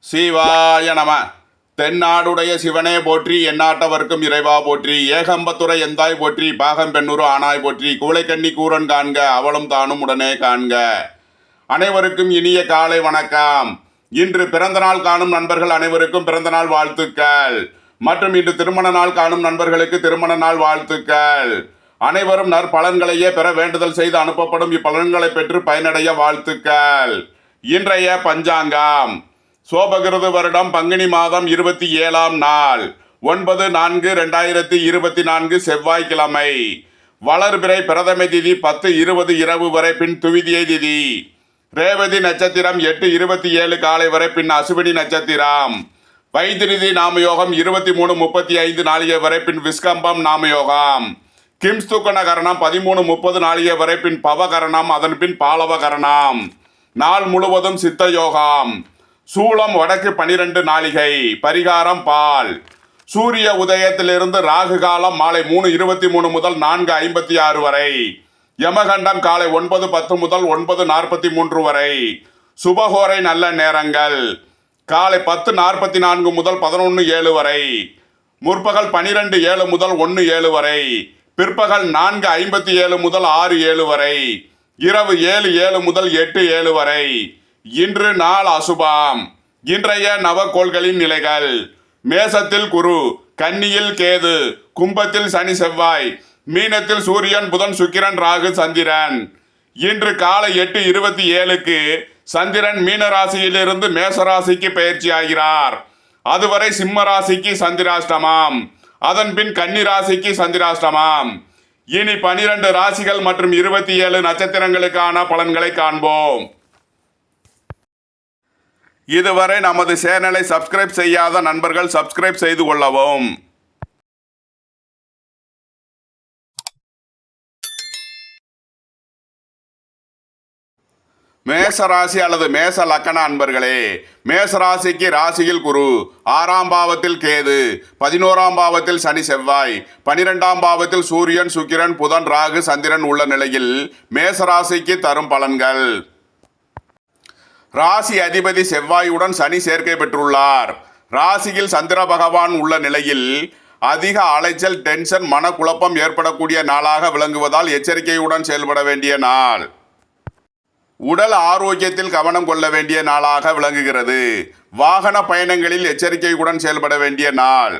சிவாய நம. தென்னாடுடைய சிவனே போற்றி, எந்நாட்டவர்க்கும் இறைவா போற்றி, ஏகம்பத்துரை எந்தாய் போற்றி, பாகம் பெண்ணுரு ஆனாய் போற்றி, கூளைக்கண்ணி கூரன் காண்க, அவளும் தானும் உடனே காண்க. அனைவருக்கும் இனிய காலை வணக்கம். இன்று பிறந்தநாள் காணும் நண்பர்கள் அனைவருக்கும் பிறந்தநாள் வாழ்த்துக்கள். மற்றும் இன்று திருமண நாள் காணும் நண்பர்களுக்கு திருமண நாள் வாழ்த்துக்கள். அனைவரும் நற்பலன்களையே பெற வேண்டுதல் செய்து அனுப்பப்படும் இப்பலன்களை பெற்று பயனடைய வாழ்த்துக்கள். இன்றைய பஞ்சாங்கம் சோபகிருது வருடம் பங்குனி மாதம் 27ஆம் நாள் 9/4/2024 செவ்வாய்க்கிழமை. வளர்பிறை பிரதமை திதி 10:20 இரவு வரை, பின் துவிதியை திதி. ரேவதி நட்சத்திரம் 8:27 காலை வரை, பின் அசுவினி நட்சத்திரம். வைத்திருதி நாமயோகம் 23:35 நாளிகை வரை, பின் விஸ்கம்பம் நாமயோகம். கிம்ஸ்துக்கண கரணம் 13:30 நாளிகை வரை, பின் பவகரணம், அதன் பின் பாலவ கரணம். நாள் முழுவதும் சித்த யோகம். சூளம் வடக்கு 12 நாளிகை. பரிகாரம் பால். சூரிய உதயத்திலிருந்து ராகு காலம் மாலை 3:23 முதல் 4:56 வரை. யமகண்டம் காலை 9:10 முதல் 9:43 வரை. சுபகோரை நல்ல நேரங்கள் காலை 10:44 முதல் 11:07 வரை. முற்பகல் 12:07 முதல் 1:07 வரை. பிற்பகல் 4:57 முதல் 6:07 வரை. இரவு 7:07 முதல் 8:07 வரை. இன்று நாள் அசுபம். இன்றைய நவக்கோள்களின் நிலைகள்: மேசத்தில் குரு, கன்னியில் கேது, கும்பத்தில் சனி செவ்வாய், மீனத்தில் சூரியன் புதன் சுக்கிரன் ராகு சந்திரன். இன்று காலை 8:27க்கு சந்திரன் மீன ராசியிலிருந்து மேசராசிக்கு பயிற்சி ஆகிறார். அதுவரை சிம்ம ராசிக்கு சந்திராஷ்டமம், அதன் பின் கன்னி ராசிக்கு சந்திராஷ்டமம். இனி 12 ராசிகள் மற்றும் 27 நட்சத்திரங்களுக்கான பலன்களை காண்போம். இதுவரை நமது சேனலை சப்ஸ்கிரைப் செய்யாத நண்பர்கள் சப்ஸ்கிரைப் செய்து கொள்ளவும். மேசராசி அல்லது மேச லக்கண அன்பர்களே, மேசராசிக்கு ராசியில் குரு, 6ஆம் பாவத்தில் கேது, 11ஆம் பாவத்தில் சனி செவ்வாய், 12ஆம் பாவத்தில் சூரியன் சுக்கிரன் புதன் ராகு சந்திரன் உள்ள நிலையில் மேசராசிக்கு தரும் பலன்கள்: ராசி அதிபதி செவ்வாயுடன் சனி சேர்க்கை பெற்றுள்ளார். ராசியில் சந்திர பகவான் உள்ள நிலையில் அதிக அலைச்சல், டென்ஷன், மனக்குழப்பம் ஏற்படக்கூடிய நாளாக விளங்குவதால் எச்சரிக்கையுடன் செயல்பட வேண்டிய நாள். உடல் ஆரோக்கியத்தில் கவனம் கொள்ள வேண்டிய நாளாக விளங்குகிறது. வாகன பயணங்களில் எச்சரிக்கையுடன் செயல்பட வேண்டிய நாள்.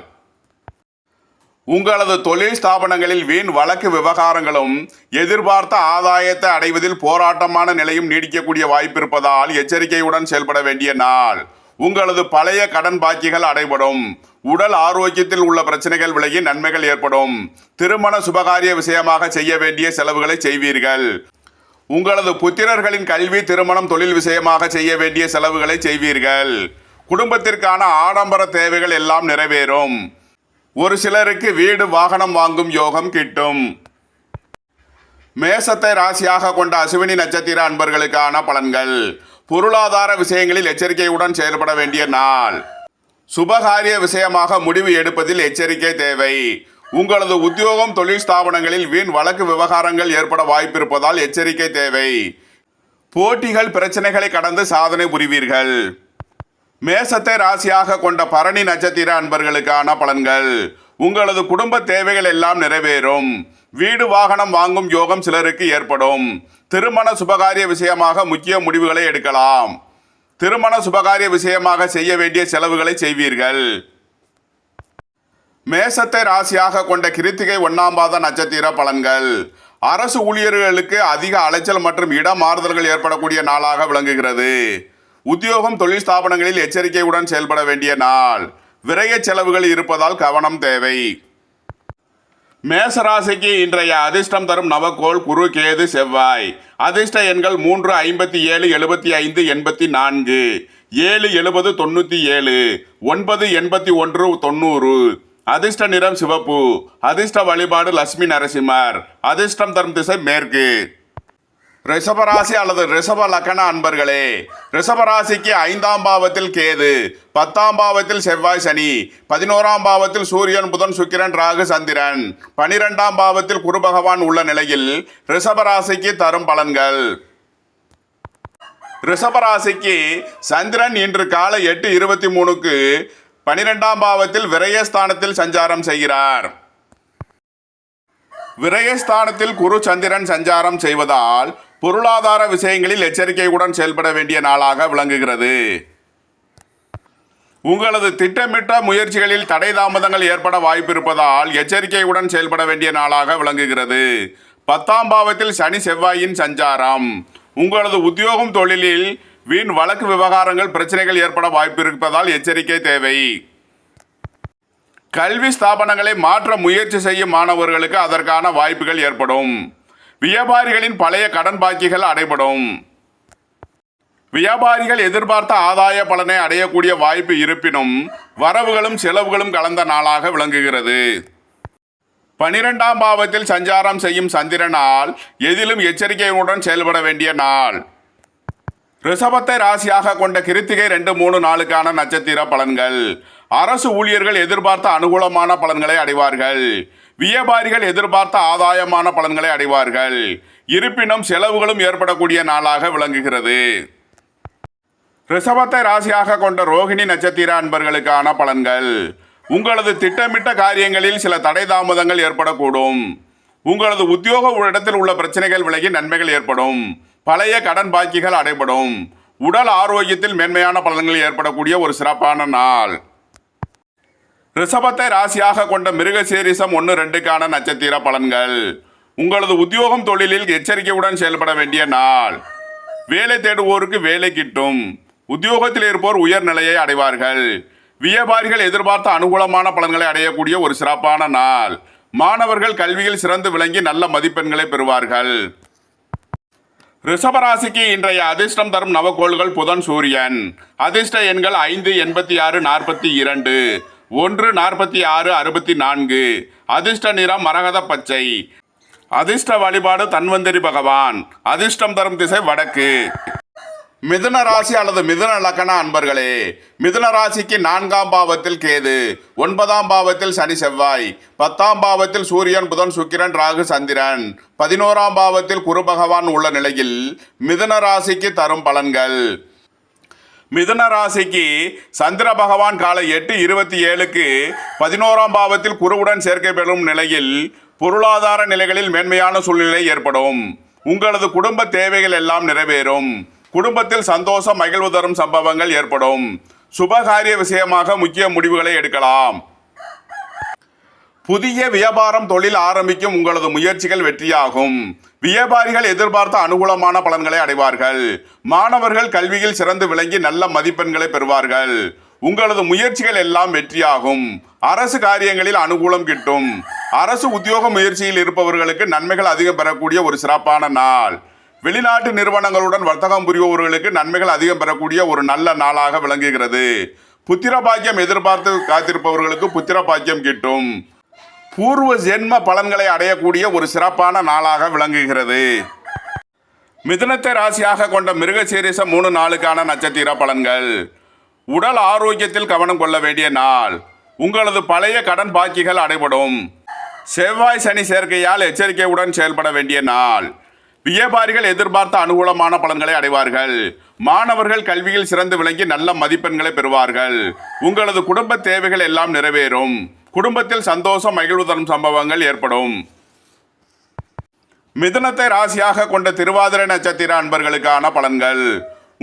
உங்களது தொழில் ஸ்தாபனங்களில் வீண் வழக்கு விவகாரங்களும் எதிர்பார்த்த ஆதாயத்தை அடைவதில் போராட்டமான நிலையும் நீடிக்கக்கூடிய வாய்ப்பு இருப்பதால் எச்சரிக்கையுடன் செயல்பட வேண்டிய நாள். உங்களது பழைய கடன் பாக்கிகள் அடைபடும். உடல் ஆரோக்கியத்தில் உள்ள பிரச்சனைகள் விலகி நன்மைகள் ஏற்படும். திருமண சுபகாரிய விஷயமாக செய்ய வேண்டிய செலவுகளை செய்வீர்கள். உங்களது புத்திரர்களின் கல்வி, திருமணம், தொழில் விஷயமாக செய்ய வேண்டிய செலவுகளை செய்வீர்கள். குடும்பத்திற்கான ஆடம்பர தேவைகள் எல்லாம் நிறைவேறும். ஒரு சிலருக்கு வீடு, வாகனம் வாங்கும் யோகம் கிட்டும். மேசத்தை ராசியாக கொண்ட அசுவினி நட்சத்திர அன்பர்களுக்கான பலன்கள்: பொருளாதார விஷயங்களில் எச்சரிக்கையுடன் செயல்பட வேண்டிய நாள். சுபகாரிய விஷயமாக முடிவு எடுப்பதில் எச்சரிக்கை தேவை. உங்களது உத்தியோகம், தொழில் ஸ்தாபனங்களில் வீண் வழக்கு விவகாரங்கள் ஏற்பட வாய்ப்பு இருப்பதால் எச்சரிக்கை தேவை. போட்டிகள், பிரச்சனைகளை கடந்து சாதனை புரிவீர்கள். மேசத்தை ராசியாக கொண்ட பரணி நட்சத்திர அன்பர்களுக்கான பலன்கள்: உங்களது குடும்ப தேவைகள் எல்லாம் நிறைவேறும். வீடு, வாகனம் வாங்கும் யோகம் சிலருக்கு ஏற்படும். திருமண சுபகாரிய விஷயமாக முக்கிய முடிவுகளை எடுக்கலாம். திருமண சுபகாரிய விஷயமாக செய்ய வேண்டிய செலவுகளை செய்வீர்கள். மேசத்தை ராசியாக கொண்ட கிருத்திகை 1ஆம் பாத நட்சத்திர பலன்கள்: அரசு ஊழியர்களுக்கு அதிக அலைச்சல் மற்றும் இடமாறுதல்கள் ஏற்படக்கூடிய நாளாக விளங்குகிறது. உத்தியோகம், தொழில் ஸ்தாபனங்களில் எச்சரிக்கையுடன் செயல்பட வேண்டிய நாள். விரய செலவுகள் இருப்பதால் கவனம் தேவை. மேசராசிக்கு இன்றைய அதிர்ஷ்டம் தரும் நவக்கோள் குரு, கேது, செவ்வாய். அதிர்ஷ்ட எண்கள் 3, 57, 75, 84, 7, 70, 97, 9, 81, 90. அதிர்ஷ்ட நிறம் சிவப்பு. அதிர்ஷ்ட வழிபாடு லட்சுமி நரசிம்மர். அதிர்ஷ்டம் தரும் திசை மேற்கு. ரிஷபராசி அல்லது ரிஷப லக்கண அன்பர்களே, ரிஷபராசிக்கு 5ஆம் பாவத்தில் கேது, 10ஆம் பாவத்தில் செவ்வாய் சனி, 11ஆம் பாவத்தில் சூரியன் புதன் சுக்கிரன் ராகு சந்திரன், 12ஆம் பாவத்தில் குரு பகவான் உள்ள நிலையில் ரிஷபராசிக்கு தரும் பலன்கள்: ரிஷபராசிக்கு சந்திரன் இன்று காலை 8:23க்கு 12ஆம் பாவத்தில் விரயஸ்தானத்தில் சஞ்சாரம் செய்கிறார். விரயஸ்தானத்தில் குரு சந்திரன் சஞ்சாரம் செய்வதால் பொருளாதார விஷயங்களில் எச்சரிக்கையுடன் செயல்பட வேண்டிய நாளாக விளங்குகிறது. உங்களது திட்டமிட்ட முயற்சிகளில் தடை தாமதங்கள் ஏற்பட வாய்ப்பு இருப்பதால் எச்சரிக்கையுடன் செயல்பட வேண்டிய நாளாக விளங்குகிறது. 10ஆம் பாவத்தில் சனி செவ்வாயின் சஞ்சாரம் உங்களது உத்தியோகம் தொழிலில் வீண் வழக்கு விவகாரங்கள் பிரச்சனைகள் ஏற்பட வாய்ப்பு இருப்பதால் எச்சரிக்கை தேவை. கல்வி ஸ்தாபனங்களை மாற்ற முயற்சி செய்யும் மாணவர்களுக்கு அதற்கான வாய்ப்புகள் ஏற்படும். வியாபாரிகளின் பழைய கடன் பாக்கிகள் அடைபடும். வியாபாரிகள் எதிர்பார்த்த ஆதாய பலனை அடையக்கூடிய வாய்ப்பு இருப்பினும் வரவுகளும் செலவுகளும் கலந்த நாளாக விளங்குகிறது. 12ஆம் பாவத்தில் சஞ்சாரம் செய்யும் சந்திரனால் எதிலும் எச்சரிக்கையுடன் செயல்பட வேண்டிய நாள். ரிஷபத்தை ராசியாக கொண்ட கிருத்திகை 2, 3 நாளுக்கான நட்சத்திர பலன்கள். அரசு ஊழியர்கள் எதிர்பார்த்த அனுகூலமான பலன்களை அடைவார்கள். வியாபாரிகள் எதிர்பார்த்த ஆதாயமான பலன்களை அடைவார்கள். இருப்பினும் செலவுகளும் ஏற்படக்கூடிய நாளாக விளங்குகிறது. ரிஷபத்தை ராசியாக கொண்ட ரோகிணி நட்சத்திர அன்பர்களுக்கான பலன்கள். உங்களது திட்டமிட்ட காரியங்களில் சில தடை தாமதங்கள் ஏற்படக்கூடும். உங்களது உத்தியோக இடத்தில் உள்ள பிரச்சனைகள் விலகி நன்மைகள் ஏற்படும். பழைய கடன் பாக்கிகள் அடைபடும். உடல் ஆரோக்கியத்தில் மேன்மையான பலன்கள் ஏற்படக்கூடிய ஒரு சிறப்பான நாள். ரிஷபத்தை ராசியாக கொண்ட மிருகசீரிஷம் 1, 2க்கான நட்சத்திர பலன்கள். உங்களது உத்தியோகம் தொழிலில் எச்சரிக்கையுடன் செயல்பட வேண்டிய நாள். வேலை தேடுவோருக்கு வேலை கிட்டும். உத்தியோகத்தில் இருப்போர் உயர்நிலையை அடைவார்கள். வியாபாரிகள் எதிர்பார்த்த அனுகூலமான பலன்களை அடையக்கூடிய ஒரு சிறப்பான நாள். மாணவர்கள் கல்வியில் சிறந்து விளங்கி நல்ல மதிப்பெண்களை பெறுவார்கள். ரிஷபராசிக்கு இன்றைய அதிர்ஷ்டம் தரும் நவக்கோள்கள் புதன், சூரியன். அதிர்ஷ்ட எண்கள் 5, 86, 42, 1, 46, 64. அதிர்ஷ்ட நிறம் மரகத பச்சை. அதிர்ஷ்ட வழிபாடு தன்வந்திரி பகவான். அதிர்ஷ்டம் தரும் திசை வடக்கு. மிதுன ராசி அல்லது மிதுன லக்ன அன்பர்களே, மிதுன ராசிக்கு 4ஆம் பாவத்தில் கேது, 9ஆம் பாவத்தில் சனி செவ்வாய், 10ஆம் பாவத்தில் சூரியன் புதன் சுக்கிரன் ராகு சந்திரன், 11ஆம் பாவத்தில் குரு பகவான் உள்ள நிலையில் மிதுன ராசிக்கு தரும் பலன்கள். மிதுன ராசிக்கு சந்திர பகவான் காலை 8:27க்கு 11ஆம் பாவத்தில் குருவுடன் சேர்க்கை பெறும் நிலையில் பொருளாதார நிலைகளில் மேன்மையான சூழ்நிலை ஏற்படும். உங்களது குடும்ப தேவைகள் எல்லாம் நிறைவேறும். குடும்பத்தில் சந்தோஷம் மகிழ்வு தரும் சம்பவங்கள் ஏற்படும். சுபகாரிய விஷயமாக முக்கிய முடிவுகளை எடுக்கலாம். புதிய வியாபாரம் தொழில் ஆரம்பிக்கும் உங்களது முயற்சிகள் வெற்றியாகும். வியாபாரிகள் எதிர்பார்த்த அனுகூலமான பலன்களை அடைவார்கள். மாணவர்கள் கல்வியில் சிறந்து விளங்கி நல்ல மதிப்பெண்களை பெறுவார்கள். உங்களது முயற்சிகள் எல்லாம் வெற்றியாகும். அரசு காரியங்களில் அனுகூலம் கிட்டும். அரசு உத்தியோக முயற்சியில் இருப்பவர்களுக்கு நன்மைகள் அதிகம் பெறக்கூடிய ஒரு சிறப்பான நாள். வெளிநாட்டு நிறுவனங்களுடன் வர்த்தகம் புரிபவர்களுக்கு நன்மைகள் அதிகம் பெறக்கூடிய ஒரு நல்ல நாளாக விளங்குகிறது. புத்திர பாக்கியம் எதிர்பார்த்து காத்திருப்பவர்களுக்கு புத்திர பாக்கியம் கிட்டும். பூர்வ ஜென்ம பலன்களை அடையக்கூடிய ஒரு சிறப்பான நாளாக விளங்குகிறது. மிதுனத்தை ராசியாக கொண்ட மிருகசீரிஷம் 3 நாளுக்கான நட்சத்திர பலன்கள். உடல் ஆரோக்கியத்தில் கவனம் கொள்ள வேண்டிய நாள். உங்களது பழைய கடன் பாக்கிகள் அடைபடும். செவ்வாய் சனி சேர்க்கையால் எச்சரிக்கையுடன் செயல்பட வேண்டிய நாள். வியாபாரிகள் எதிர்பார்த்த அனுகூலமான பலன்களை அடைவார்கள். மாணவர்கள் கல்வியில் சிறந்து விளங்கி நல்ல மதிப்பெண்களை பெறுவார்கள். உங்களது குடும்ப தேவைகள் எல்லாம் நிறைவேறும். குடும்பத்தில் சந்தோஷம் மகிழ்வு தரும் சம்பவங்கள் ஏற்படும். மிதுனத்தை ராசியாக கொண்ட திருவாதிரை நட்சத்திர அன்பர்களுக்கான பலன்கள்.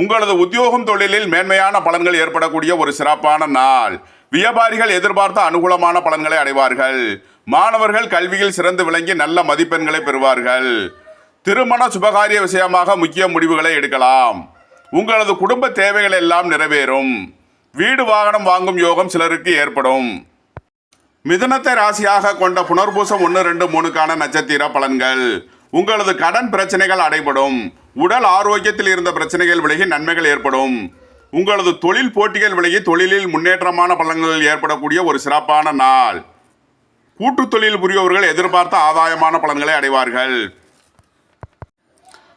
உங்களது உத்தியோகம் தொழிலில் மேன்மையான பலன்கள் ஏற்படக்கூடிய ஒரு சிறப்பான நாள். வியாபாரிகள் எதிர்பார்த்த அனுகூலமான பலன்களை அடைவார்கள். மாணவர்கள் கல்வியில் சிறந்து விளங்கி நல்ல மதிப்பெண்களை பெறுவார்கள். திருமண சுபகாரிய விஷயமாக முக்கிய முடிவுகளை எடுக்கலாம். உங்களது குடும்ப தேவைகள் எல்லாம் நிறைவேறும். வீடு வாகனம் வாங்கும் யோகம் சிலருக்கு ஏற்படும். மிதுனத்தை ராசியாக கொண்ட புனர்பூசம் 1, 2, 3க்கான நட்சத்திர பலன்கள். உங்களது கடன் பிரச்சனைகள் அடைபடும். உடல் ஆரோக்கியத்தில் இருந்த பிரச்சனைகள் விலகி நன்மைகள் ஏற்படும். உங்களது தொழில் போட்டிகள் விலகி தொழிலில் முன்னேற்றமான பலன்கள் ஏற்படக்கூடிய ஒரு சிறப்பான நாள். கூட்டு தொழில் புரிபவர்கள் எதிர்பார்த்த ஆதாயமான பலன்களை அடைவார்கள்.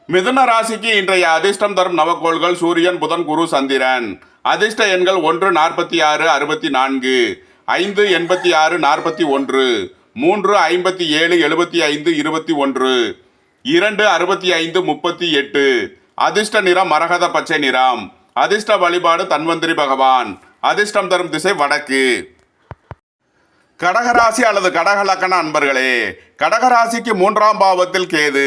மிதுன ராசிக்கு இன்றைய அதிர்ஷ்டம் தரும் நவக்கோள்கள் சூரியன் புதன் குரு சந்திரன். அதிர்ஷ்ட எண்கள் 1, 46, 64, 5, 86, 41, 3, 57, 75, 21, 2, 65, 38. அதிர்ஷ்ட நிறம் மரகத பச்சை நிறம். அதிர்ஷ்ட வழிபாடு தன்வந்திரி பகவான். அதிர்ஷ்டம் தரும் திசை வடக்கு. கடகராசி அல்லது கடகலக்கண அன்பர்களே, கடகராசிக்கு 3ஆம் பாவத்தில் கேது,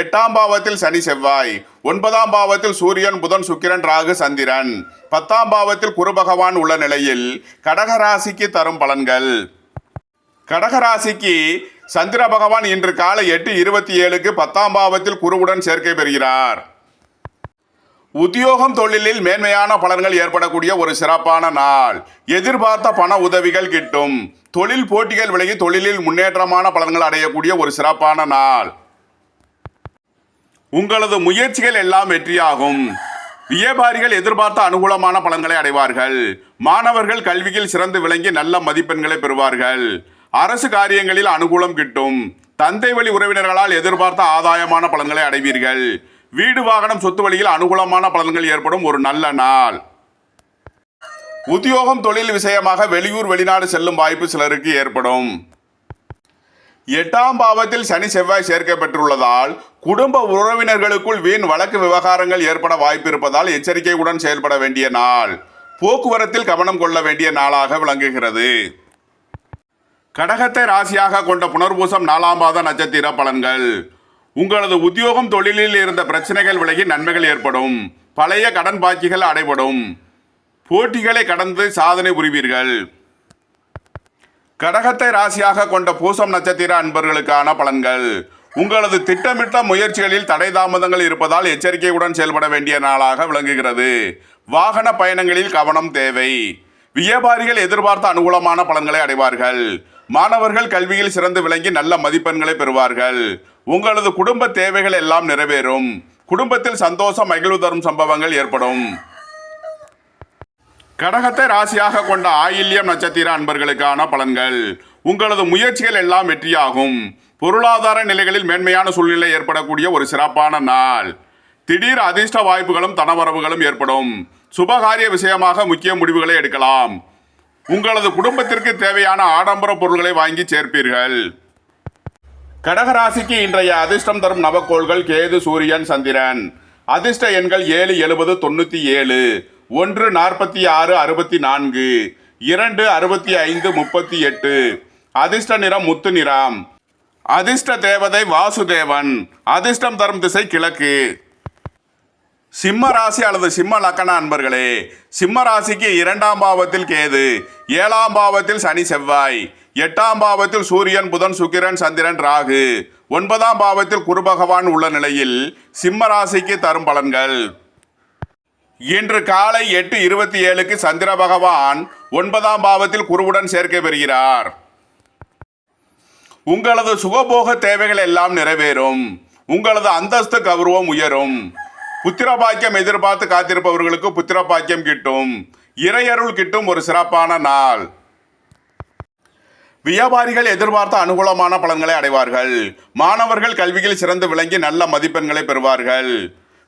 8ஆம் பாவத்தில் சனி செவ்வாய், 9ஆம் பாவத்தில் சூரியன் புதன் சுக்கிரன் ராகு சந்திரன், 10ஆம் பாவத்தில் குரு பகவான் உள்ள நிலையில் கடகராசிக்கு தரும் பலன்கள். கடகராசிக்கு சந்திர பகவான் இன்று காலை 8:27க்கு 10ஆம் பாவத்தில் குருவுடன் சேர்க்கை பெறுகிறார். உத்தியோகம் தொழிலில் மேன்மையான பலன்கள் ஏற்படக்கூடிய ஒரு சிறப்பான நாள். எதிர்பார்த்த பண உதவிகள் கிட்டும். தொழில் போட்டிகள் விலகி தொழிலில் முன்னேற்றமான பலன்கள் அடையக்கூடிய ஒரு சிறப்பான நாள். உங்களது முயற்சிகள் எல்லாம் வெற்றியாகும். வியாபாரிகள் எதிர்பார்த்த அனுகூலமான பலன்களை அடைவார்கள். மாணவர்கள் கல்வியில் சிறந்து விளங்கி நல்ல மதிப்பெண்களை பெறுவார்கள். அரசு காரியங்களில் அனுகூலம் கிட்டும். தந்தை வழி உறவினர்களால் எதிர்பார்த்த ஆதாயமான பலன்களை அடைவீர்கள். வீடு வாகனம் சொத்து வழியில் அனுகூலமான பலன்கள் ஏற்படும் ஒரு நல்ல நாள். உத்தியோகம் தொழில் விஷயமாக வெளியூர் வெளிநாடு செல்லும் வாய்ப்பு சிலருக்கு ஏற்படும். 8ஆம் பாவத்தில் சனி செவ்வாய் சேர்க்கை பெற்றுள்ளதால் குடும்ப உறவினர்களுக்குள் வீண் வழக்கு விவகாரங்கள் ஏற்பட வாய்ப்பு இருப்பதால் எச்சரிக்கையுடன் செயல்பட வேண்டிய நாள். போக்குவரத்தில் கவனம் கொள்ள வேண்டிய நாளாக விளங்குகிறது. கடகத்தை ராசியாக கொண்ட புனர்பூசம் 4ஆம் பாத நட்சத்திர பலன்கள். உங்களது உத்தியோகம் தொழிலில் இருந்த பிரச்சனைகள் விலகி நன்மைகள் ஏற்படும். பழைய கடன் பாக்கிகள் அடைபடும். போட்டிகளை கடந்து சாதனை புரிவீர்கள். கடகத்தை ராசியாக கொண்ட பூசம் நட்சத்திர அன்பர்களுக்கான பலன்கள். உங்களது திட்டமிட்ட முயற்சிகளில் தடை தாமதங்கள் இருப்பதால் எச்சரிக்கையுடன் செயல்பட வேண்டிய நாளாக விளங்குகிறது. வாகன பயணங்களில் கவனம் தேவை. வியாபாரிகள் எதிர்பார்த்த அனுகூலமான பலன்களை அடைவார்கள். மாணவர்கள் கல்வியில் சிறந்து விளங்கி நல்ல மதிப்பெண்களை பெறுவார்கள். உங்களது குடும்ப தேவைகள் எல்லாம் நிறைவேறும். குடும்பத்தில் சந்தோஷம் மகிழ்வு தரும் சம்பவங்கள் ஏற்படும். கடகத்தை ராசியாக கொண்ட ஆயில்யம் நட்சத்திர அன்பர்களுக்கான பலன்கள். உங்களது முயற்சிகள் எல்லாம் வெற்றியாகும். பொருளாதார நிலைகளில் மேன்மையான சூழ்நிலை ஏற்படக்கூடிய ஒரு சிறப்பான நாள். திடீர் அதிர்ஷ்ட வாய்ப்புகளும் தனவரவுகளும் ஏற்படும். சுபகாரிய விஷயமாக முக்கிய முடிவுகளை எடுக்கலாம். உங்களது குடும்பத்திற்கு தேவையான ஆடம்பர பொருட்களை வாங்கி சேர்ப்பீர்கள். கடகராசிக்கு இன்றைய அதிர்ஷ்டம் தரும் நவக்கோள்கள் கேது சூரியன் சந்திரன். அதிர்ஷ்ட எண்கள் 7 70 97, 1 46 64, 2 65 38. அதிர்ஷ்ட நிறம் முத்து நிறம். அதிர்ஷ்ட தேவதை வாசுதேவன். அதிர்ஷ்டம் தரும் திசை கிழக்கு. சிம்ம ராசி அல்லது சிம்ம லக்கண அன்பர்களே, சிம்ம ராசிக்கு 2ஆம் பாவத்தில் கேது, 7ஆம் பாவத்தில் சனி செவ்வாய், 8ஆம் பாவத்தில் சூரியன் புதன் சுக்கிரன் சந்திரன் ராகு, 9ஆம் பாவத்தில் குரு பகவான் உள்ள நிலையில் சிம்ம ராசிக்கு தரும் பலன்கள். இன்று காலை 8:27க்கு சந்திர பகவான் 9ஆம் பாவத்தில் குருவுடன் சேர்க்கை பெறுகிறார். உங்களது சுகபோக தேவைகள் எல்லாம் நிறைவேறும். உங்களது அந்தஸ்து கௌரவம் உயரும். புத்திர பாக்கியம் எதிர்பார்த்து காத்திருப்பவர்களுக்கு புத்திர பாக்கியம் கிட்டும். இறையருள் கிட்டும் ஒரு சிறப்பான நாள். வியாபாரிகள் எதிர்பார்த்த அனுகூலமான பலன்களை அடைவார்கள். மாணவர்கள் கல்வியில் சிறந்து விளங்கி நல்ல மதிப்பெண்களை பெறுவார்கள்.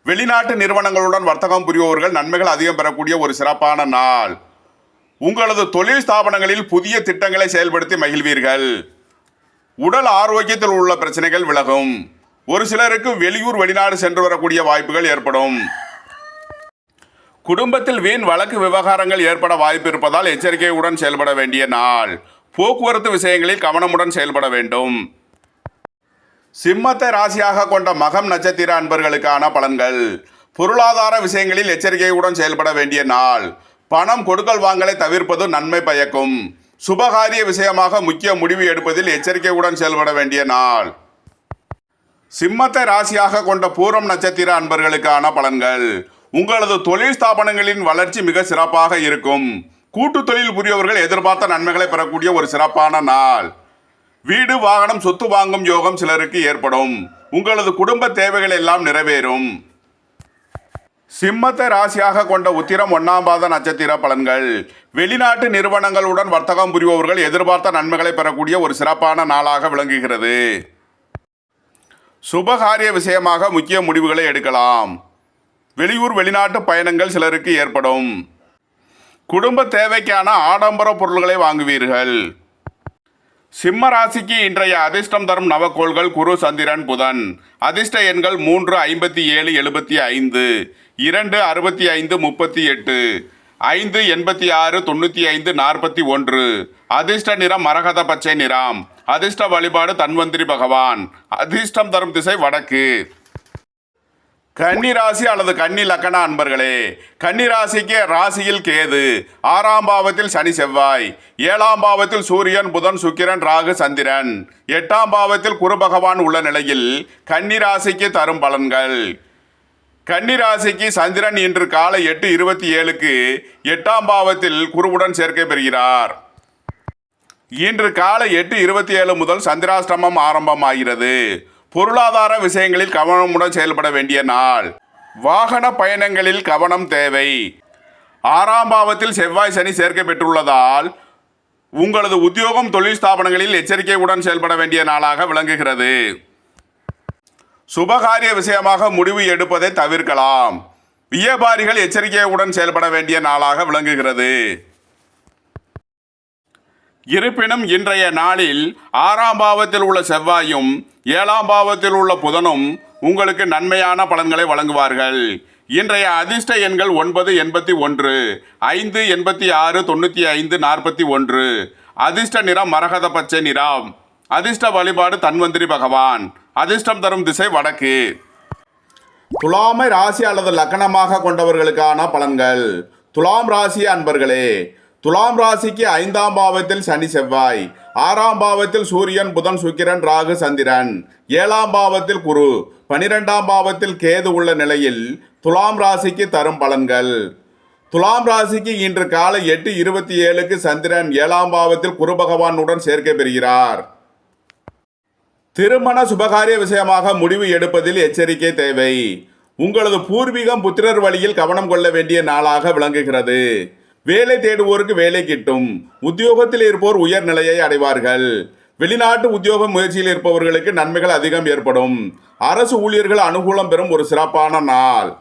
வெளிநாட்டு நிறுவனங்களுடன் வர்த்தகம் புரிபவர்கள் நன்மைகள் அதிகம் பெறக்கூடிய ஒரு சிறப்பான நாள். உங்களது தொழில் ஸ்தாபனங்களில் புதிய திட்டங்களை செயல்படுத்தி மகிழ்வீர்கள். உடல் ஆரோக்கியத்தில் உள்ள பிரச்சனைகள் விலகும். ஒரு சிலருக்கு வெளியூர் வெளிநாடு சென்று வரக்கூடிய வாய்ப்புகள் ஏற்படும். குடும்பத்தில் வீண் வழக்கு விவகாரங்கள் ஏற்பட வாய்ப்பு இருப்பதால் எச்சரிக்கையுடன் செயல்பட வேண்டிய நாள். போக்குவரத்து விஷயங்களில் கவனமுடன் செயல்பட வேண்டும். சிம்மத்தை ராசியாக கொண்ட மகம் நட்சத்திர அன்பர்களுக்கான பலன்கள். பொருளாதார விஷயங்களில் எச்சரிக்கையுடன் செயல்பட வேண்டிய நாள். பணம் கொடுக்கல் வாங்கலை தவிர்ப்பது நன்மை பயக்கும். சுபகாரிய விஷயமாக முக்கிய முடிவு எடுப்பதில் எச்சரிக்கையுடன் செயல்பட வேண்டிய நாள். சிம்மத்தை ராசியாக கொண்ட பூரம் நட்சத்திர அன்பர்களுக்கான பலன்கள். உங்களது தொழில் ஸ்தாபனங்களின் வளர்ச்சி மிக சிறப்பாக இருக்கும். கூட்டு தொழில் புரியவர்கள் எதிர்பார்த்த நன்மைகளை பெறக்கூடிய ஒரு சிறப்பான நாள். வீடு வாகனம் சொத்து வாங்கும் யோகம் சிலருக்கு ஏற்படும். உங்களது குடும்ப தேவைகள் எல்லாம் நிறைவேறும். சிம்மத்தை ராசியாக கொண்ட உத்திரம் 1ஆம் பாத நட்சத்திர பலன்கள். வெளிநாட்டு நிறுவனங்களுடன் வர்த்தகம் புரிபவர்கள் எதிர்பார்த்த நன்மைகளை பெறக்கூடிய ஒரு சிறப்பான நாளாக விளங்குகிறது. சுபகாரிய விஷயமாக முக்கிய முடிவுகளை எடுக்கலாம். வெளியூர் வெளிநாட்டு பயணங்கள் சிலருக்கு ஏற்படும். குடும்ப தேவைக்கான ஆடம்பர பொருள்களை வாங்குவீர்கள். சிம்ம ராசிக்கு இன்றைய அதிர்ஷ்டம் தரும் நவக்கோள்கள் குரு, சந்திரன், புதன். அதிர்ஷ்ட எண்கள் 3, 57, 75, 2, 65, 38, 5, 86, 95, 41. அதிர்ஷ்ட நிறம் மரகத பச்சை நிறம். அதிர்ஷ்ட வழிபாடு தன்வந்திரி பகவான். அதிர்ஷ்டம் தரும் திசை வடக்கு. கன்னி ராசி அல்லது கன்னி லக்கண அன்பர்களே, கன்னி ராசிக்கு ராசியில் கேது, 6ஆம் பாவத்தில் சனி செவ்வாய், 7ஆம் பாவத்தில் சூரியன் புதன் சுக்கிரன் ராகு சந்திரன், 8ஆம் பாவத்தில் குரு பகவான் உள்ள நிலையில் கன்னி ராசிக்கு தரும் பலன்கள். கன்னி ராசிக்கு சந்திரன் இன்று காலை 8:27க்கு 8ஆம் பாவத்தில் குருவுடன் சேர்க்கை பெறுகிறார். இன்று காலை 8:27 முதல் சந்திராஷ்டமம் ஆரம்பமாகிறது. பொருளாதார விஷயங்களில் கவனமுடன் செயல்பட வேண்டிய நாள். வாகன பயணங்களில் கவனம் தேவை. 6ஆம் பாவத்தில் செவ்வாய் சனி சேர்க்கை பெற்றுள்ளதால் உங்களது உத்தியோகம் தொழில் ஸ்தாபனங்களில் எச்சரிக்கையுடன் செயல்பட வேண்டிய நாளாக விளங்குகிறது. சுபகாரிய விஷயமாக முடிவு எடுப்பதை தவிர்க்கலாம். வியாபாரிகள் எச்சரிக்கையுடன் செயல்பட வேண்டிய நாளாக விளங்குகிறது. இருப்பினும் இன்றைய நாளில் 6ஆம் பாவத்தில் உள்ள செவ்வாயும் 7ஆம் பாவத்தில் உள்ள புதனும் உங்களுக்கு நன்மையான பலன்களை வழங்குவார்கள். இன்றைய அதிர்ஷ்ட எண்கள் 9, 81, 5, 86, 95, 41. அதிர்ஷ்ட நிறம் மரகத பச்சை நிறம். அதிர்ஷ்ட வழிபாடு தன்வந்திரி பகவான். அதிர்ஷ்டம் தரும் திசை வடக்கு. துலாமை ராசி அல்லது லக்கணமாக கொண்டவர்களுக்கான பலன்கள். துலாம் ராசி அன்பர்களே, துலாம் ராசிக்கு 5ஆம் பாவத்தில் சனி செவ்வாய், 6ஆம் பாவத்தில் சூரியன் புதன் சுக்கிரன் ராகு சந்திரன், 7ஆம் பாவத்தில் குரு, 12ஆம் பாவத்தில் கேது உள்ள நிலையில் துலாம் ராசிக்கு தரும் பலன்கள். துலாம் ராசிக்கு இன்று காலை 8:27க்கு சந்திரன் 7ஆம் பாவத்தில் குரு பகவானுடன் சேர்க்கை பெறுகிறார். திருமண சுபகாரிய விஷயமாக முடிவு எடுப்பதில் எச்சரிக்கை தேவை. உங்களது பூர்வீகம் புத்திரர் வழியில் கவனம் கொள்ள வேண்டிய நாளாக விளங்குகிறது. வேலை தேடுவோருக்கு வேலை கிட்டும். உத்தியோகத்தில் இருப்போர் உயர் நிலையை அடைவார்கள். வெளிநாட்டு உத்தியோக முயற்சியில் இருப்பவர்களுக்கு நன்மைகள் அதிகம் ஏற்படும். அரசு ஊழியர்கள் அனுகூலம் பெறும் ஒரு சிறப்பான நாள்.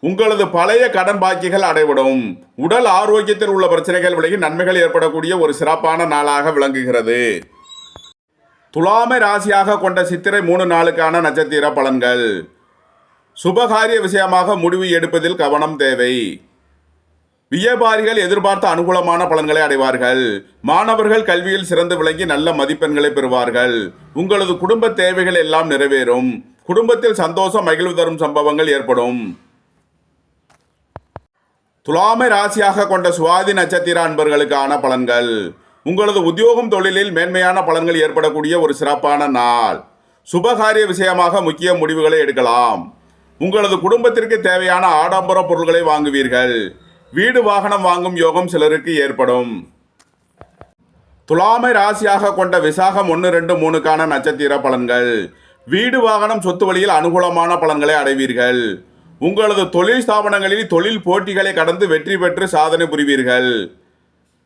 உங்களது பழைய கடன் பாக்கிகள் அடைபடும். உடல் ஆரோக்கியத்தில் உள்ள பிரச்சனைகள் விலகி நன்மைகள் ஏற்படக்கூடிய ஒரு சிறப்பான நாளாக விளங்குகிறது. துலாமை ராசியாக கொண்ட சித்திரை 3 நாளுக்கான நட்சத்திர பலன்கள். சுபகாரிய விஷயமாக முடிவு எடுப்பதில் கவனம் தேவை. வியாபாரிகள் எதிர்பார்த்த அனுகூலமான பலன்களை அடைவார்கள். மாணவர்கள் கல்வியில் சிறந்து விளங்கி நல்ல மதிப்பெண்களை பெறுவார்கள். உங்களது குடும்ப தேவைகள் எல்லாம் நிறைவேறும். குடும்பத்தில் சந்தோஷம் மகிழ்வு தரும் சம்பவங்கள் ஏற்படும். துலாமை ராசியாக கொண்ட சுவாதி நட்சத்திர அன்பர்களுக்கான பலன்கள். உங்களது உத்தியோகம் தொழிலில் மேன்மையான பலன்கள் ஏற்படக்கூடிய ஒரு சிறப்பான நாள். சுபகாரிய விஷயமாக முக்கிய முடிவுகளை எடுக்கலாம். உங்களது குடும்பத்திற்கு தேவையான ஆடம்பர பொருட்களை வாங்குவீர்கள். வீடு வாகனம் வாங்கும் யோகம் சிலருக்கு ஏற்படும். துலாமை ராசியாக கொண்ட விசாகம் 1, 2, 3க்கான நட்சத்திர பலன்கள். வீடு வாகனம் சொத்து வழியில் அனுகூலமான பலன்களை அடைவீர்கள். உங்களது தொழில் ஸ்தாபனங்களில் தொழில் போட்டிகளை கடந்து வெற்றி பெற்று சாதனை புரிவீர்கள்.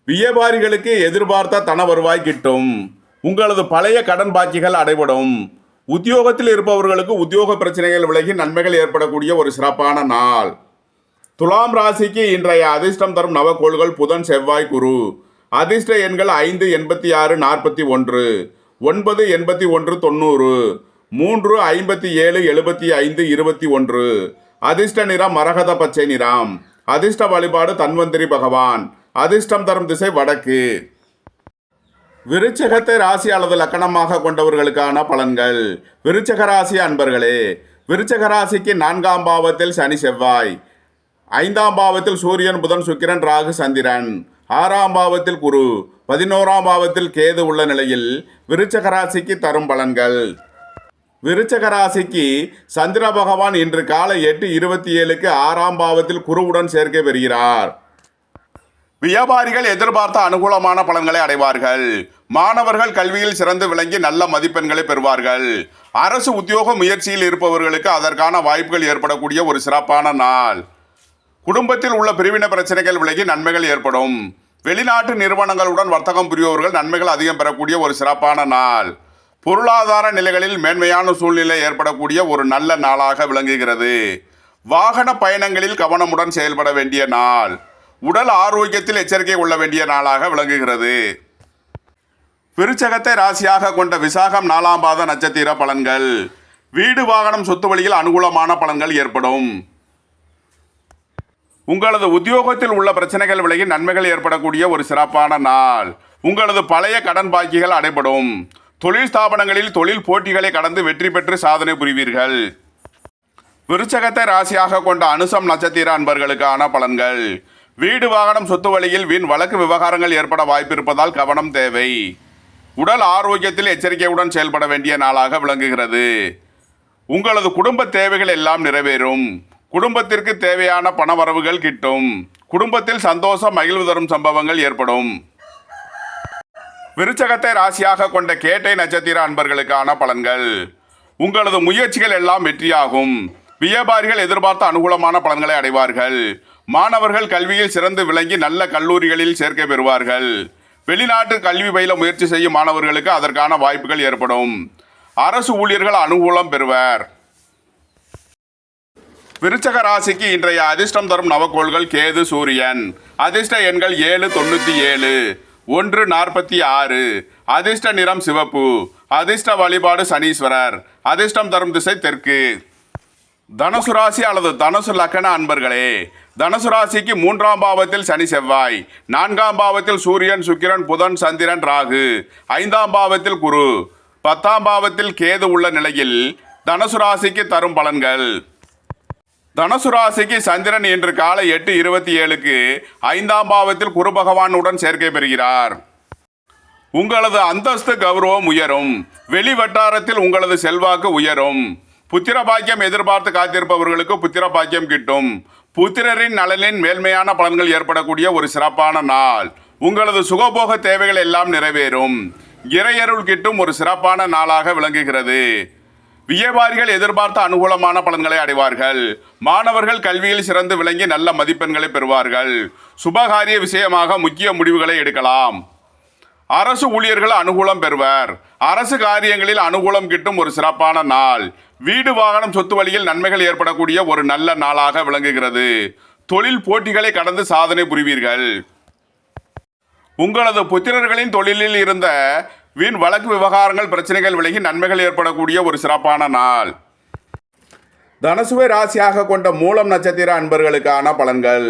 வியாபாரிகளுக்கு எதிர்பார்த்த தன வருவாய் கிட்டும். உங்களது பழைய கடன் பாக்கிகள் அடைபடும். உத்தியோகத்தில் இருப்பவர்களுக்கு உத்தியோக பிரச்சனைகள் விலகி நன்மைகள் ஏற்படக்கூடிய ஒரு சிறப்பான நாள். துலாம் ராசிக்கு இன்றைய அதிர்ஷ்டம் தரும் நவக்கோள்கள் புதன், செவ்வாய், குரு. அதிர்ஷ்ட எண்கள் 5, 86, 41, 9, 81, 90, 3, 57, 75, 21. அதிர்ஷ்ட நிறம் மரகத பச்சை நிறம். அதிர்ஷ்ட வழிபாடு தன்வந்திரி பகவான். அதிர்ஷ்டம் தரும் திசை வடக்கு. விருச்சகத்தை ராசி அல்லது லக்கணமாக கொண்டவர்களுக்கான பலன்கள். விருச்சக ராசி அன்பர்களே, விருச்சக ராசிக்கு 4ஆம் பாவத்தில் சனி செவ்வாய், 5ஆம் பாவத்தில் சூரியன் புதன் சுக்கிரன் ராகு சந்திரன், 6ஆம் பாவத்தில் குரு, 11ஆம் பாவத்தில் கேது உள்ள நிலையில் விருச்சக ராசிக்கு தரும் பலன்கள். விருச்சக ராசிக்கு சந்திர பகவான் இன்று காலை 8:27க்கு 6ஆம் பாவத்தில் குருவுடன் சேர்க்கை பெறுகிறார். வியாபாரிகள் எதிர்பார்த்த அனுகூலமான பலன்களை அடைவார்கள். மாணவர்கள் கல்வியில் சிறந்து விளங்கி நல்ல மதிப்பெண்களை பெறுவார்கள். அரசு உத்தியோக முயற்சியில் இருப்பவர்களுக்கு அதற்கான வாய்ப்புகள் ஏற்படக்கூடிய ஒரு சிறப்பான நாள். குடும்பத்தில் உள்ள பிரிவினை பிரச்சனைகள் விலகி நன்மைகள் ஏற்படும். வெளிநாட்டு நிறுவனங்களுடன் வர்த்தகம் புரிபவர்கள் நன்மைகள் அதிகம் பெறக்கூடிய ஒரு சிறப்பான நாள். பொருளாதார நிலைகளில் மேன்மையான சூழ்நிலை ஏற்படக்கூடிய ஒரு நல்ல நாளாக விளங்குகிறது. வாகன பயணங்களில் கவனமுடன் செயல்பட வேண்டிய நாள். உடல் ஆரோக்கியத்தில் எச்சரிக்கை கொள்ள வேண்டிய நாளாக விளங்குகிறது. விருச்சகத்தை ராசியாக கொண்ட விசாகம் 4ஆம் பாத நட்சத்திர பலன்கள். வீடு வாகனம் சொத்து வழியில் அனுகூலமான பலன்கள் ஏற்படும். உங்களது உத்தியோகத்தில் உள்ள பிரச்சனைகள் விலகி நன்மைகள் ஏற்படக்கூடிய ஒரு சிறப்பான நாள். உங்களது பழைய கடன் பாக்கிகள் அடைபடும். தொழில் ஸ்தாபனங்களில் தொழில் போட்டிகளை கடந்து வெற்றி பெற்று சாதனை புரிவீர்கள். விருச்சகத்தை ராசியாக கொண்ட அனுசம் நட்சத்திர அன்பர்களுக்கான பலன்கள். வீடு வாகனம் சொத்து வழியில் வீண் வழக்கு விவகாரங்கள் ஏற்பட வாய்ப்பிருப்பதால் கவனம் தேவை. உடல் ஆரோக்கியத்தில் எச்சரிக்கையுடன் செயல்பட வேண்டிய நாளாக விளங்குகிறது. உங்களது குடும்ப தேவைகள் எல்லாம் நிறைவேறும். குடும்பத்திற்கு தேவையான பண வரவுகள் கிட்டும். குடும்பத்தில் சந்தோஷம் மகிழ்வு தரும் சம்பவங்கள் ஏற்படும். விருச்சகத்தை ராசியாக கொண்ட கேட்டை நட்சத்திர அன்பர்களுக்கான பலன்கள். உங்களது முயற்சிகள் எல்லாம் வெற்றியாகும். வியாபாரிகள் எதிர்பார்த்த அனுகூலமான பலன்களை அடைவார்கள். மாணவர்கள் கல்வியில் சிறந்து விளங்கி நல்ல கல்லூரிகளில் சேர்க்கை பெறுவார்கள். வெளிநாட்டு கல்வி பயில முயற்சி செய்யும் மாணவர்களுக்கு அதற்கான வாய்ப்புகள் ஏற்படும். அரசு ஊழியர்கள் அனுகூலம் பெறுவர். விருச்சக ராசிக்கு இன்றைய அதிர்ஷ்டம் தரும் நவக்கோள்கள் கேது, சூரியன். அதிர்ஷ்ட எண்கள் 797, 146. அதிர்ஷ்ட நிறம் சிவப்பு. அதிர்ஷ்ட வழிபாடு சனீஸ்வரர். அதிர்ஷ்டம் தரும் திசை தெற்கு. தனுசு ராசி அல்லது தனுசு லக்கண அன்பர்களே, தனுசு ராசிக்கு 3ஆம் பாவத்தில் சனி செவ்வாய், 4ஆம் பாவத்தில் சூரியன் சுக்கிரன் புதன் சந்திரன் ராகு, 5ஆம் பாவத்தில் குரு, 10ஆம் பாவத்தில் கேது உள்ள நிலையில் தனுசு ராசிக்கு தரும் பலன்கள். தனுசு ராசிக்கு சந்திரன் இன்று காலை 8:27க்கு 5ஆம் பாவத்தில் குரு பகவானுடன் சேர்க்கை பெறுகிறார். உங்களது அந்தஸ்து கௌரவம் உயரும். வெளி வட்டாரத்தில் உங்களது செல்வாக்கு உயரும். புத்திர பாக்கியம் எதிர்பார்த்து காத்திருப்பவர்களுக்கு புத்திர பாக்கியம் கிட்டும். புத்திரரின் நலனின் மேல்மையான பலன்கள் ஏற்படக்கூடிய ஒரு சிறப்பான நாள். உங்களது சுகபோக தேவைகள் எல்லாம் நிறைவேறும். இறையருள் கிட்டும் ஒரு சிறப்பான நாளாக விளங்குகிறது. வியாபாரிகள் எதிர்பார்த்த அனுகூலமான பலன்களை அடைவார்கள். மாணவர்கள் கல்வியில் சிறந்து விளங்கி நல்ல மதிப்பெண்களை பெறுவார்கள். சுபகாரிய விஷயமாக முக்கிய முடிவுகளை எடுக்கலாம். அரசு ஊழியர்கள் அனுகூலம் பெறுவர். அரசு காரியங்களில் அனுகூலம் கிட்டும் ஒரு சிறப்பான நாள். வீடு வாகனம் சொத்து வழியில் நன்மைகள் ஏற்படக்கூடிய ஒரு நல்ல நாளாக விளங்குகிறது. தொழில் போட்டிகளை கடந்து சாதனை புரிவீர்கள். உங்களது புத்திரர்களின் தொழிலில் இருந்த வீண் வழக்கு விவகாரங்கள் பிரச்சனைகள் விலகி நன்மைகள் ஏற்படக்கூடிய ஒரு சிறப்பான நாள். தனுசுவை ராசியாக கொண்ட மூலம் நட்சத்திர அன்பர்களுக்கான பலன்கள்.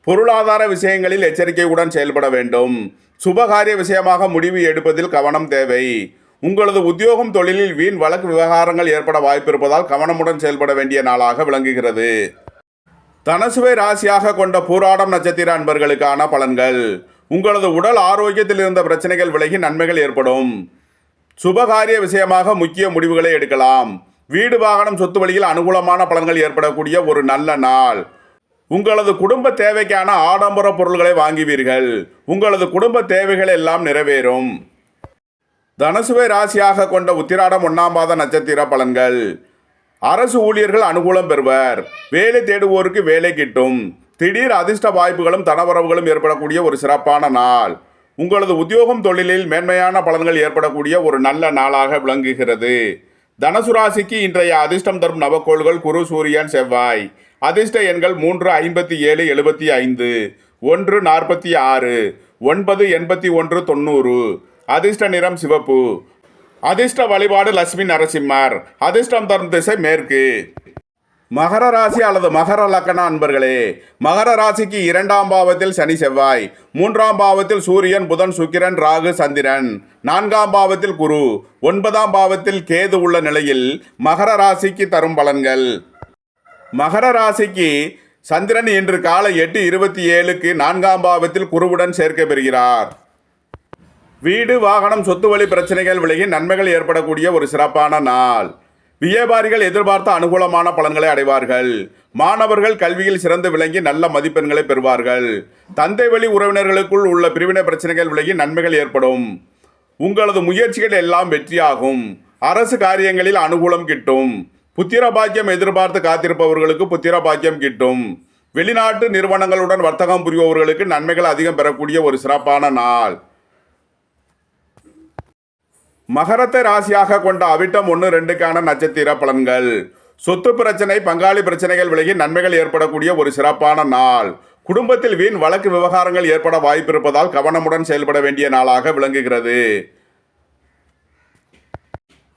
பொருளாதார விஷயங்களில் எச்சரிக்கையுடன் செயல்பட வேண்டும். சுபகாரிய விஷயமாக முடிவு எடுப்பதில் கவனம் தேவை. உங்களது உத்தியோகம் தொழிலில் வீண் வழக்கு விவகாரங்கள் ஏற்பட வாய்ப்பிருப்பதால் கவனமுடன் செயல்பட வேண்டிய நாளாக விளங்குகிறது. தனுசுவை ராசியாக கொண்ட பூராடம் நட்சத்திர அன்பர்களுக்கான பலன்கள். உங்களது உடல் ஆரோக்கியத்தில் இருந்த பிரச்சனைகள் விலகி நன்மைகள் ஏற்படும். சுபகாரிய விஷயமாக முக்கிய முடிவுகளை எடுக்கலாம். வீடு வாகனம் சொத்து வழியில் அனுகூலமான பலன்கள் ஏற்படக்கூடிய ஒரு நல்ல நாள். உங்களது குடும்ப தேவைக்கான ஆடம்பர பொருள்களை வாங்குவீர்கள். உங்களது குடும்ப தேவைகள் எல்லாம் நிறைவேறும். தனுசுவை ராசியாக கொண்ட உத்திராடம் 1ஆம் பாத நட்சத்திர பலன்கள். அரசு ஊழியர்கள் அனுகூலம் பெறுவர். வேலை தேடுவோருக்கு வேலை கிட்டும். திடீர் அதிர்ஷ்ட வாய்ப்புகளும் தனவரவுகளும் ஏற்படக்கூடிய ஒரு சிறப்பான நாள். உங்களது உத்தியோகம் தொழிலில் மேன்மையான பலன்கள் ஏற்படக்கூடிய ஒரு நல்ல நாளாக விளங்குகிறது. தனுசு ராசிக்கு இன்றைய அதிர்ஷ்டம் தரும் நவக்கோள்கள் குரு, சூரியன், செவ்வாய். அதிர்ஷ்ட எண்கள் 3, 57, 75, 1, 46, 9, 81, 90. அதிர்ஷ்ட நிறம் சிவப்பு. அதிர்ஷ்ட வழிபாடு லட்சுமி நரசிம்மர். அதிர்ஷ்டம் தரும் திசை மேற்கு. மகர ராசி அல்லது மகர லக்கண அன்பர்களே, மகர ராசிக்கு 2ஆம் பாவத்தில் சனி செவ்வாய், 3ஆம் பாவத்தில் சூரியன் புதன் சுக்கிரன் ராகு சந்திரன், 4ஆம் பாவத்தில் குரு, 9ஆம் பாவத்தில் கேது உள்ள நிலையில் மகர ராசிக்கு தரும் பலன்கள். மகர ராசிக்கு சந்திரன் இன்று காலை 8:27க்கு 4ஆம் பாவத்தில் குருவுடன் சேர்க்கை பெறுகிறார். வீடு வாகனம் சொத்து வழி பிரச்சனைகள் விலகி நன்மைகள் ஏற்படக்கூடிய ஒரு சிறப்பான நாள். வியாபாரிகள் எதிர்பார்த்த அனுகூலமான பலன்களை அடைவார்கள். மாணவர்கள் கல்வியில் சிறந்து விளங்கி நல்ல மதிப்பெண்களை பெறுவார்கள். தந்தை வழி உறவினர்களுக்குள் உள்ள பிரிவினை பிரச்சனைகள் விலகி நன்மைகள் ஏற்படும். உங்களது முயற்சிகள் எல்லாம் வெற்றியாகும். அரசு காரியங்களில் அனுகூலம் கிட்டும். புத்திர பாக்கியம் எதிர்பார்த்து காத்திருப்பவர்களுக்கு புத்திர பாக்கியம் கிட்டும். வெளிநாட்டு நிறுவனங்களுடன் வர்த்தகம் புரிபவர்களுக்கு நன்மைகள் அதிகம் பெறக்கூடிய ஒரு சிறப்பான நாள். மகரத்தை ராசியாக கொண்ட அவிட்டம் 1, 2க்கான நட்சத்திர பலன்கள். சொத்து பிரச்சனை பங்காளி பிரச்சனைகள் விலகி நன்மைகள் ஏற்படக்கூடிய ஒரு சிறப்பான நாள். குடும்பத்தில் வீண் வழக்கு விவகாரங்கள் ஏற்பட வாய்ப்பிருப்பதால் கவனமுடன் செயல்பட வேண்டிய நாளாக விளங்குகிறது.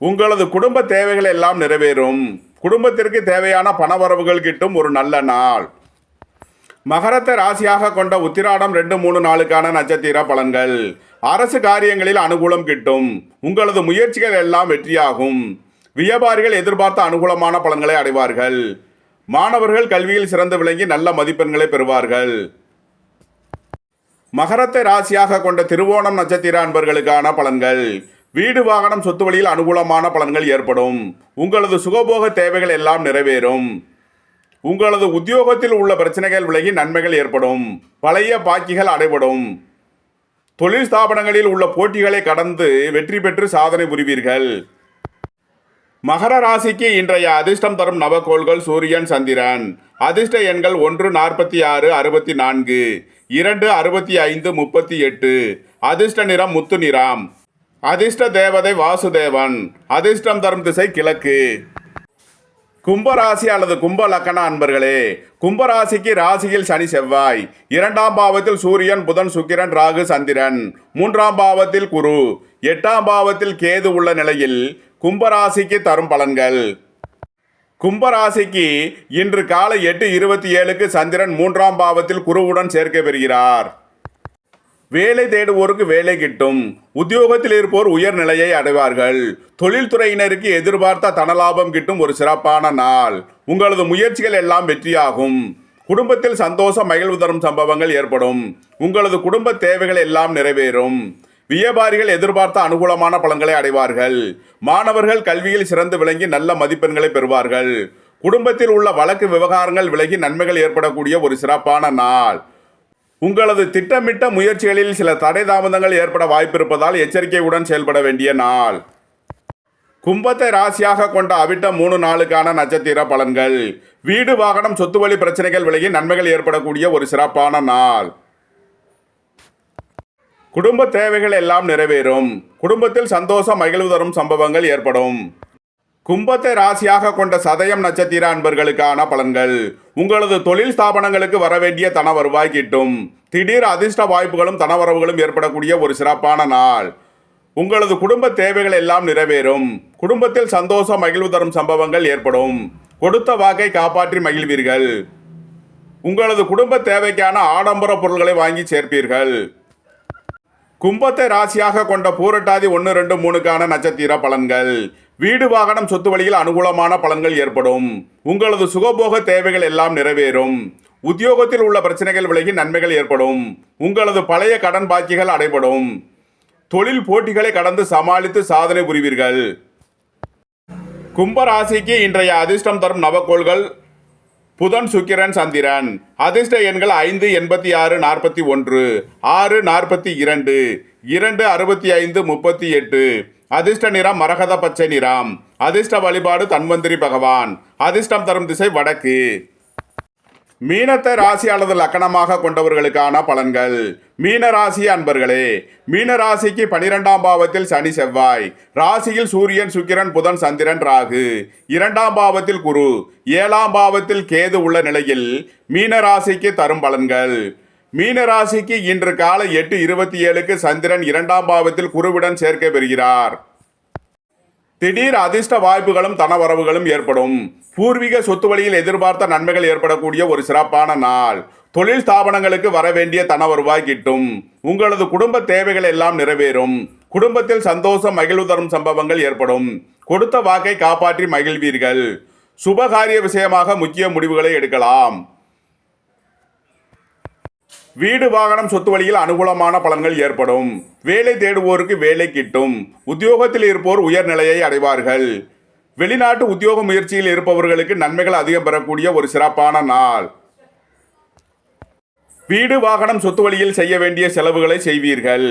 உங்களது குடும்ப தேவைகள் எல்லாம் நிறைவேறும். குடும்பத்திற்கு தேவையான பணவரவுகள் கிட்டும் ஒரு நல்ல நாள். மகரத்தை ராசியாக கொண்ட உத்திராடம் 2, 3 நாளுக்கான நட்சத்திர பலன்கள். அரசு காரியங்களில் அனுகூலம் கிட்டும். உங்களது முயற்சிகள் எல்லாம் வெற்றியாகும். வியாபாரிகள் எதிர்பார்த்த அனுகூலமான பலன்களை அடைவார்கள். மாணவர்கள் கல்வியில் சிறந்து விளங்கி நல்ல மதிப்பெண்களை பெறுவார்கள். மகரத்தை ராசியாக கொண்ட திருவோணம் நட்சத்திர அன்பர்களுக்கான பலன்கள். வீடு வாகனம் சொத்து வழியில் அனுகூலமான பலன்கள் ஏற்படும். உங்களது சுகபோக தேவைகள் எல்லாம் நிறைவேறும். உங்களது உத்தியோகத்தில் உள்ள பிரச்சனைகள் விலகி நன்மைகள் ஏற்படும். பழைய பாக்கிகள் அடைபடும். தொழில் ஸ்தாபனங்களில் உள்ள போட்டிகளை கடந்து வெற்றி பெற்று சாதனை புரிவீர்கள். மகர ராசிக்கு இன்றைய அதிர்ஷ்டம் தரும் நவகோள்கள் சூரியன், சந்திரன். அதிர்ஷ்ட எண்கள் 1, 46, 64, 2, 65, 38. அதிர்ஷ்ட நிறம் முத்து நிறம். அதிர்ஷ்ட தேவதை வாசுதேவன். அதிர்ஷ்டம் தரும் திசை கிழக்கு. கும்பராசி அல்லது கும்ப லக்கண அன்பர்களே, கும்பராசிக்கு ராசியில் சனி செவ்வாய், 2ஆம் பாவத்தில் சூரியன் புதன் சுக்கிரன் ராகு சந்திரன், 3ஆம் பாவத்தில் குரு, 8ஆம் பாவத்தில் கேது உள்ள நிலையில் கும்பராசிக்கு தரும் பலன்கள். கும்பராசிக்கு இன்று காலை 8:27க்கு சந்திரன் 3ஆம் பாவத்தில் குருவுடன் சேர்க்கை பெறுகிறார். வேலை தேடுவோருக்கு வேலை கிட்டும். உத்தியோகத்தில் இருப்போர் உயர்நிலையை அடைவார்கள். தொழில்துறையினருக்கு எதிர்பார்த்த தனலாபம் கிட்டும் ஒரு சிறப்பான நாள். உங்களது முயற்சிகள் எல்லாம் வெற்றியாகும். குடும்பத்தில் சந்தோஷம் மகிழ்வு தரும் சம்பவங்கள் ஏற்படும். உங்களது குடும்ப தேவைகள் எல்லாம் நிறைவேறும். வியாபாரிகள் எதிர்பார்த்த அனுகூலமான பலன்களை அடைவார்கள். மாணவர்கள் கல்வியில் சிறந்து விளங்கி நல்ல மதிப்பெண்களை பெறுவார்கள். குடும்பத்தில் உள்ள வழக்கு விவகாரங்கள் விலகி நன்மைகள் ஏற்படக்கூடிய ஒரு சிறப்பான நாள். உங்களது திட்டமிட்ட முயற்சிகளில் சில தடை தாமதங்கள் ஏற்பட வாய்ப்பிருப்பதால் எச்சரிக்கையுடன் செயல்பட வேண்டிய நாள். கும்பத்தை ராசியாக கொண்ட அவிட்டம் 3 நாளுக்கான நட்சத்திர பலன்கள். வீடு வாகனம் சொத்து வழி பிரச்சனைகள் விலகி நன்மைகள் ஏற்படக்கூடிய ஒரு சிறப்பான நாள். குடும்ப தேவைகள் எல்லாம் நிறைவேறும். குடும்பத்தில் சந்தோஷம் மகிழ்வு தரும் சம்பவங்கள் ஏற்படும். கும்பத்தை ராசியாக கொண்ட சதயம் நட்சத்திர அன்பர்களுக்கான பலன்கள். உங்களது தொழில் ஸ்தாபனங்களுக்கு வரவேண்டிய தன வருவாய் கிட்டும். திடீர் அதிர்ஷ்ட வாய்ப்புகளும் தனவரவுகளும் ஏற்படக்கூடிய ஒரு சிறப்பான நாள். உங்களது குடும்ப தேவைகள் எல்லாம் நிறைவேறும். குடும்பத்தில் சந்தோஷம் மகிழ்வு தரும் சம்பவங்கள் ஏற்படும். கொடுத்த வாக்கை காப்பாற்றி மகிழ்வீர்கள். உங்களது குடும்ப தேவைக்கான ஆடம்பர பொருட்களை வாங்கி சேர்ப்பீர்கள். கும்பத்தை ராசியாக கொண்ட பூரட்டாதி 1, 2, 3க்கான நட்சத்திர பலன்கள். வீடு வாகனம் சொத்து வழியில் அனுகூலமான பலன்கள் ஏற்படும். உங்களது சுகபோக தேவைகள் எல்லாம் நிறைவேறும். உத்தியோகத்தில் உள்ள பிரச்சனைகள் விலகி நன்மைகள் ஏற்படும். உங்களது பழைய கடன் பாக்கிகள் அடைபடும். தொழில் போட்டிகளை கடந்து சமாளித்து சாதனை புரிவீர்கள். கும்பராசிக்கு இன்றைய அதிர்ஷ்டம் தரும் நவகோள்கள் புதன் சுக்கிரன் சந்திரன். அதிர்ஷ்ட எண்கள் 5, 86, 41, 6, 42, 2, 65, 38. அதிர்ஷ்ட நிறம் மரகத பச்சை நிறம். அதிர்ஷ்ட வழிபாடு தன்வந்திரி பகவான். அதிர்ஷ்டம் தரும் திசை வடக்கு. மீனத்தை ராசி அல்லது லக்கணமாக கொண்டவர்களுக்கான பலன்கள். மீன ராசி அன்பர்களே, மீன ராசிக்கு 12ஆம் பாவத்தில் சனி செவ்வாய், ராசியில் சூரியன் சுக்கிரன் புதன் சந்திரன் ராகு, 2ஆம் பாவத்தில் குரு, 7ஆம் பாவத்தில் கேது உள்ள நிலையில் மீன ராசிக்கு தரும் பலன்கள். மீன ராசிக்கு இன்று காலை 8:27க்கு சந்திரன் 2ஆம் பாவத்தில் குருவுடன் சேர்க்கை பெறுகிறார். திடீர் அதிர்ஷ்ட வாய்ப்புகளும் தனவரவுகளும் ஏற்படும். பூர்வீக சொத்து வழியில் எதிர்பார்த்த நன்மைகள் ஏற்படக்கூடிய ஒரு சிறப்பான நாள். தொழில் ஸ்தாபனங்களுக்கு வரவேண்டிய தன வருவாய் கிட்டும். உங்களது குடும்ப தேவைகள் எல்லாம் நிறைவேறும். குடும்பத்தில் சந்தோஷம் மகிழ்வு தரும் சம்பவங்கள் ஏற்படும். கொடுத்த வாக்கை காப்பாற்றி மகிழ்வீர்கள். சுபகாரிய விஷயமாக முக்கிய முடிவுகளை எடுக்கலாம். வீடு வாகனம் சொத்து வழியில் அனுகூலமான பலன்கள் ஏற்படும். வேலை தேடுவோருக்கு வேலை கிட்டும். உத்தியோகத்தில் இருப்போர் உயர்நிலையை அடைவார்கள். வெளிநாட்டு உத்தியோக முயற்சியில் இருப்பவர்களுக்கு நன்மைகள் அதிகம் பெறக்கூடிய ஒரு சிறப்பான நாள். வீடு வாகனம் சொத்து வழியில் செய்ய வேண்டிய செலவுகளை செய்வீர்கள்.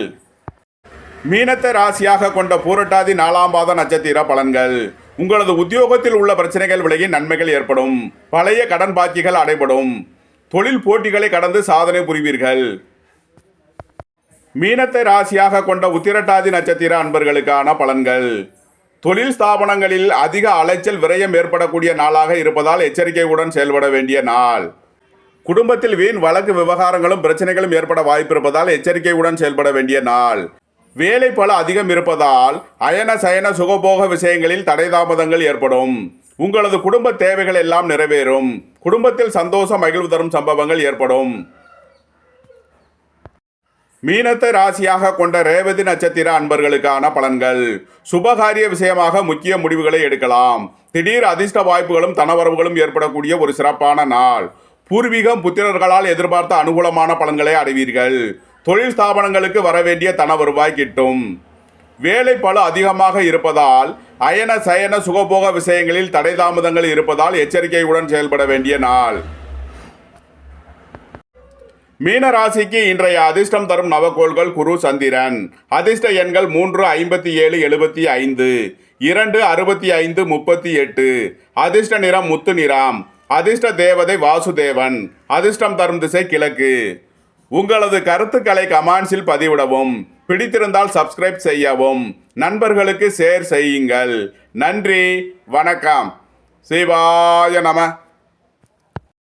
மீனத்தை ராசியாக கொண்ட பூரட்டாதி 4ஆம் பாத நட்சத்திர பலன்கள். உங்களது உத்தியோகத்தில் உள்ள பிரச்சனைகள் விலகி நன்மைகள் ஏற்படும். பழைய கடன் பாக்கிகள் அடைபடும். தொழில் போட்டிகளை கடந்து சாதனை புரிவீர்கள். மீனத்தை ராசியாக கொண்ட உத்திரட்டாதி நட்சத்திர அன்பர்களுக்கான பலன்கள். தொழில் ஸ்தாபனங்களில் அதிக அலைச்சல் விரயம் ஏற்படக்கூடிய நாளாக இருப்பதால் எச்சரிக்கையுடன் செயல்பட வேண்டிய நாள். குடும்பத்தில் வீண் வழக்கு விவகாரங்களும் பிரச்சனைகளும் ஏற்பட வாய்ப்பிருப்பதால் எச்சரிக்கையுடன் செயல்பட வேண்டிய நாள். வேலை பளு அதிகம் இருப்பதால் அயன சயன சுகபோக விஷயங்களில் தடை தாமதங்கள் ஏற்படும். உங்களது குடும்ப தேவைகள் எல்லாம் நிறைவேறும். குடும்பத்தில் சந்தோஷம் மகிழ்வு தரும் சம்பவங்கள் ஏற்படும். மீனத்தை ராசியாக கொண்ட ரேவதி நட்சத்திர அன்பர்களுக்கான பலன்கள். சுபகாரிய விஷயமாக முக்கிய முடிவுகளை எடுக்கலாம். திடீர் அதிர்ஷ்ட வாய்ப்புகளும் தனவரவுகளும் ஏற்படக்கூடிய ஒரு சிறப்பான நாள். பூர்வீகம் புத்திரர்களால் எதிர்பார்த்த அனுகூலமான பலன்களை அடைவீர்கள். தொழில் ஸ்தாபனங்களுக்கு வரவேண்டிய தன வருவாய் கிட்டும். வேலை பளு அதிகமாக இருப்பதால் அயன சயன சுகபோக விஷயங்களில் தடை தாமதங்கள் இருப்பதால் எச்சரிக்கையுடன் செயல்பட வேண்டிய நாள். மீன ராசிக்கு இன்றைய அதிர்ஷ்டம் தரும் நவகோள்கள் குரு சந்திரன். அதிர்ஷ்ட எண்கள் 3, 57, 75, 2, 65, 38. அதிர்ஷ்ட நிறம் முத்து நிறம். அதிர்ஷ்ட தேவதை வாசுதேவன். அதிர்ஷ்டம் தரும் திசை கிழக்கு. உங்களது கருத்துக்களை கமெண்ட்ஸில் பதிவிடவும். பிடித்திருந்தால் சப்ஸ்கிரைப் செய்யவும். நண்பர்களுக்கு ஷேர் செய்யுங்கள். நன்றி, வணக்கம். சிவாய நம.